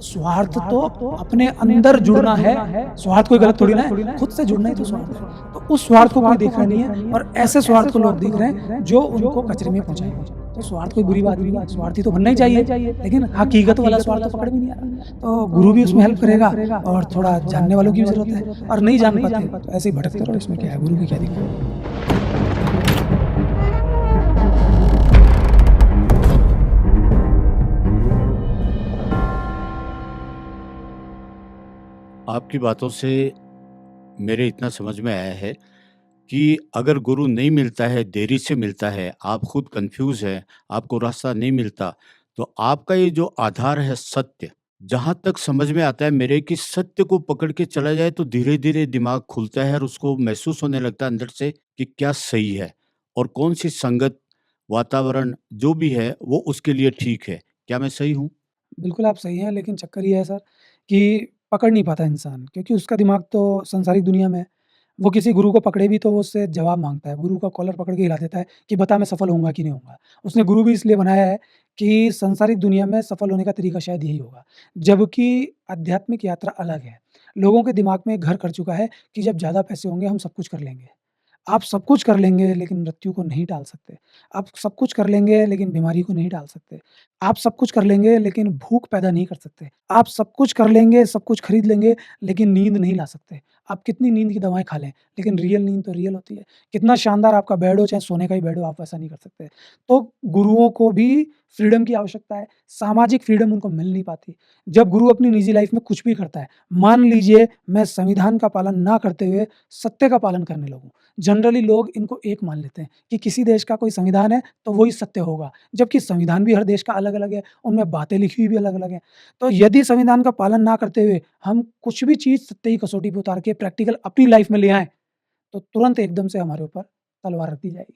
स्वार्थ तो अपने अंदर जुड़ना है, स्वार्थ कोई गलत थोड़ी ना है, खुद से जुड़ना ही तो स्वार्थ है। तो उस स्वार्थ को कोई देख रहा नहीं है और ऐसे स्वार्थ को लोग देख रहे हैं जो उनको कचरे में पहुँचाएँगे। तो स्वार्थ कोई बुरी बात नहीं है, स्वार्थी तो बनना ही चाहिए, लेकिन हकीकत वाला स्वार्थ तो पकड़ में नहीं आ रहा। तो गुरु भी उसमें हेल्प करेगा और थोड़ा जानने वालों की भी ज़रूरत है और नहीं जान पाते तो ऐसे ही भटकते रहो, इसमें क्या है, गुरु की क्या दिक्कत। आपकी बातों से मेरे इतना समझ में आया है कि अगर गुरु नहीं मिलता है, देरी से मिलता है, आप खुद कन्फ्यूज़ हैं, आपको रास्ता नहीं मिलता, तो आपका ये जो आधार है सत्य, जहाँ तक समझ में आता है मेरे कि सत्य को पकड़ के चला जाए तो धीरे-धीरे दिमाग खुलता है और उसको महसूस होने लगता है अंदर से कि क्या सही है और कौन-सी संगत, वातावरण जो भी है वो उसके लिए ठीक है। क्या मैं सही हूँ? बिल्कुल आप सही हैं, लेकिन चक्कर ये है सर कि पकड़ नहीं पाता इंसान क्योंकि उसका दिमाग तो सांसारिक दुनिया में है। वो किसी गुरु को पकड़े भी तो वो उससे जवाब माँगता है। गुरु का कॉलर पकड़ के हिला देता है कि बता मैं सफल होऊँगा कि नहीं होऊँगा। उसने गुरु भी इसलिए बनाया है कि सांसारिक दुनिया में सफल होने का तरीका शायद यही होगा। जबकि आध्यात्मिक यात्रा अलग है। लोगों के दिमाग में घर कर चुका है कि जब ज़्यादा पैसे होंगे हम सब कुछ कर लेंगे। आप सब कुछ कर लेंगे लेकिन मृत्यु को नहीं टाल सकते। आप सब कुछ कर लेंगे लेकिन बीमारी को नहीं टाल सकते। आप सब कुछ कर लेंगे लेकिन भूख पैदा नहीं कर सकते। आप सब कुछ कर लेंगे, सब कुछ खरीद लेंगे लेकिन नींद नहीं ला सकते। आप कितनी नींद की दवाएँ खा लें, लेकिन रियल नींद तो रियल होती है। कितना शानदार आपका बेड हो, चाहे सोने का ही बेड हो, आप वैसा नहीं कर सकते। तो गुरुओं को भी फ्रीडम की आवश्यकता है, सामाजिक फ्रीडम उनको मिल नहीं पाती। जब गुरु अपनी निजी लाइफ़ में कुछ भी करता है, मान लीजिए मैं संविधान का पालन ना करते हुए सत्य का पालन करने लगूँ। जनरली लोग इनको एक मान लेते हैं कि किसी देश का कोई संविधान है, तो वही सत्य होगा। जबकि संविधान भी हर देश का अलग-अलग है, उनमें बातें लिखी हुई भी अलग-अलग हैं। तो यदि संविधान का पालन ना करते हुए हम कुछ भी चीज़ सत्य की कसौटी पे उतार के प्रैक्टिकल अपनी लाइफ़ में ले आएँ, तो तुरंत एकदम से हमारे ऊपर तलवार रख दी जाएगी।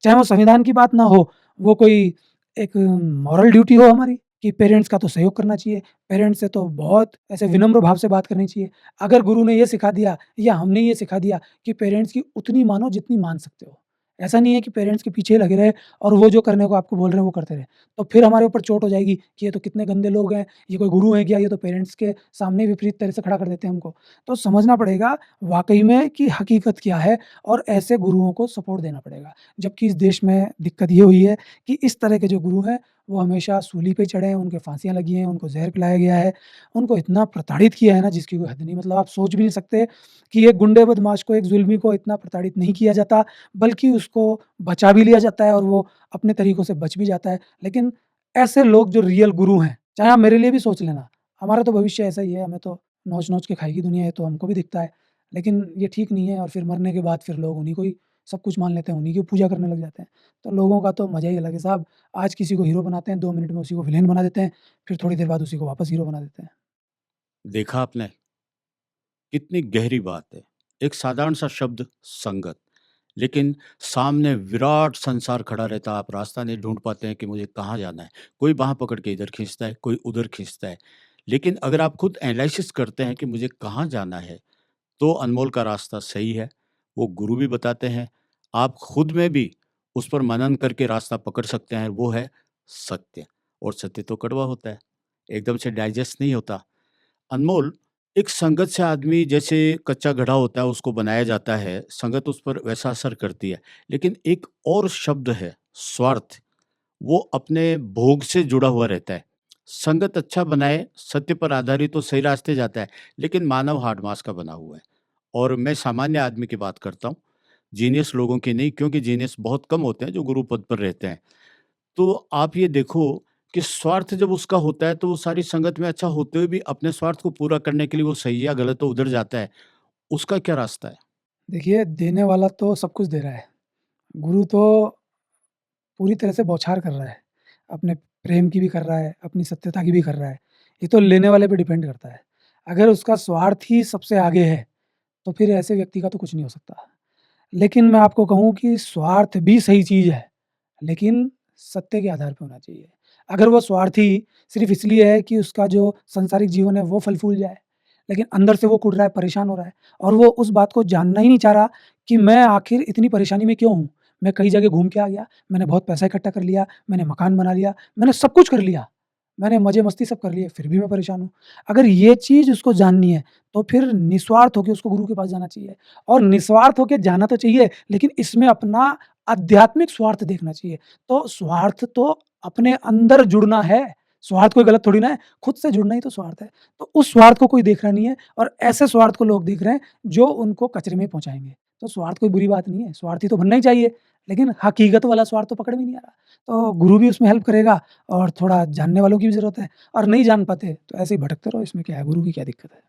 चाहे वो संविधान की बात ना हो, वो कोई एक मॉरल ड्यूटी हो हमारी कि पेरेंट्स का तो सहयोग करना चाहिए, पेरेंट्स से तो बहुत ऐसे विनम्र भाव से बात करनी चाहिए। अगर गुरु ने ये सिखा दिया या हमने ये सिखा दिया कि पेरेंट्स की उतनी मानो जितनी मान सकते हो। ऐसा नहीं है कि पेरेंट्स के पीछे लगे रहे और वो जो करने को आपको बोल रहे हैं वो करते रहें। तो फिर हमारे ऊपर चोट हो जाएगी कि ये तो कितने गंदे लोग हैं, ये कोई गुरु हैं क्या? ये तो पेरेंट्स के सामने विपरीत तरह से खड़ा कर देते हैं हमको। तो समझना पड़ेगा वाक़ई में कि हकीकत क्या है और ऐसे गुरुओं को सपोर्ट देना पड़ेगा। जबकि इस देश में दिक्कत ये हुई है कि इस तरह के जो गुरु हैं, वो हमेशा सूली पे चढ़े हैं, उनके फांसियाँ लगी हैं, उनको ज़हर पिलाया गया है, उनको इतना प्रताड़ित किया है ना जिसकी कोई हद नहीं। मतलब आप सोच भी नहीं सकते कि एक गुंडे बदमाश को, एक ज़ुल्मी को इतना प्रताड़ित नहीं किया जाता, बल्कि उसको बचा भी लिया जाता है और वो अपने तरीकों से बच भी जाता है। लेकिन ऐसे लोग जो रियल गुरु हैं, चाहे आप मेरे लिए भी सोच लेना, हमारा तो भविष्य ऐसा ही है, हमें तो नोच-नोच के खाएगी दुनिया, ये तो हमको भी दिखता है। लेकिन ये ठीक नहीं है और फिर मरने के बाद फिर लोग उन्हीं को ही सब कुछ मान लेते हैं, उन्हीं की पूजा करने लग जाते हैं। तो लोगों का तो मज़ा ही अलग है साहब। आज किसी को हीरो बनाते हैं, 2 मिनट में उसी को विलेन बना देते हैं, फिर थोड़ी देर बाद उसी को वापस हीरो बना देते हैं। देखा आपने? कितनी गहरी बात है। एक साधारण सा शब्द संगत, लेकिन सामने विराट संसार खड़ा रहता है, आप रास्ता नहीं ढूँढ पाते हैं कि मुझे कहाँ जाना है। कोई बाँह पकड़ के इधर खींचता है, कोई उधर खींचता है। लेकिन अगर आप खुद एनालिसिस करते हैं कि मुझे कहाँ जाना है, तो अनमोल का रास्ता सही है, वो गुरु भी बताते हैं। आप खुद में भी उस पर मनन करके रास्ता पकड़ सकते हैं, वो है सत्य और सत्य तो कड़वा होता है, एकदम से डाइजेस्ट नहीं होता। अनमोल, एक संगत से आदमी जैसे कच्चा घड़ा होता है उसको बनाया जाता है, संगत उस पर वैसा असर करती है। लेकिन एक और शब्द है स्वार्थ, वो अपने भोग से जुड़ा हुआ रहता है। संगत अच्छा बनाए, सत्य पर आधारित तो सही रास्ते जाता है, लेकिन मानव हाड़ माँस का बना हुआ है। और मैं सामान्य आदमी की बात करता हूँ, जीनियस लोगों की नहीं, क्योंकि जीनियस बहुत कम होते हैं जो गुरु पद पर रहते हैं। तो आप ये देखो कि स्वार्थ जब उसका होता है तो वो सारी संगत में अच्छा होते हुए भी अपने स्वार्थ को पूरा करने के लिए वो सही या गलत तो उधर जाता है। उसका क्या रास्ता है? देखिए, देने वाला तो सब कुछ दे रहा है। गुरु तो पूरी तरह से बौछार कर रहा है। अपने प्रेम की भी कर रहा है, अपनी सत्यता की भी कर रहा है। ये तो लेने वाले पे डिपेंड करता है। अगर उसका स्वार्थ ही सबसे आगे है, तो फिर ऐसे व्यक्ति का तो कुछ नहीं हो सकता। लेकिन मैं आपको कहूँ कि स्वार्थ भी सही चीज़ है, लेकिन सत्य के आधार पे होना चाहिए। अगर वो स्वार्थी सिर्फ़ इसलिए है कि उसका जो सांसारिक जीवन है वो फल-फूल जाए, लेकिन अंदर से वो कुढ़ रहा है, परेशान हो रहा है और वो उस बात को जानना ही नहीं चाह रहा कि मैं आखिर इतनी परेशानी में क्यों हूँ? मैं कई जगह घूम के आ गया, मैंने बहुत पैसा इकट्ठा कर लिया, मैंने मकान बना लिया, मैंने सब कुछ कर लिया, मैंने मज़े-मस्ती सब कर लिए, फिर भी मैं परेशान हूँ। अगर ये चीज़ उसको जाननी है, तो फिर निस्वार्थ होके उसको गुरु के पास जाना चाहिए और निस्वार्थ होके जाना तो चाहिए, लेकिन इसमें अपना आध्यात्मिक स्वार्थ देखना चाहिए। तो स्वार्थ तो अपने अंदर जुड़ना है, स्वार्थ कोई गलत थोड़ी ना है, खुद से जुड़ना ही तो स्वार्थ है। तो उस स्वार्थ को कोई देख रहा नहीं है और ऐसे स्वार्थ को लोग देख रहे हैं, जो उनको कचरे में पहुँचाएँगे। तो स्वार्थ कोई बुरी बात नहीं है, स्वार्थी तो बनना ही चाहिए, लेकिन हकीकत वाला स्वार्थ तो पकड़ में नहीं आ रहा। तो गुरु भी उसमें हेल्प करेगा और थोड़ा जानने वालों की भी ज़रूरत है और नहीं जान पाते, तो ऐसे ही भटकते रहो, इसमें क्या है, गुरु की क्या दिक्कत है।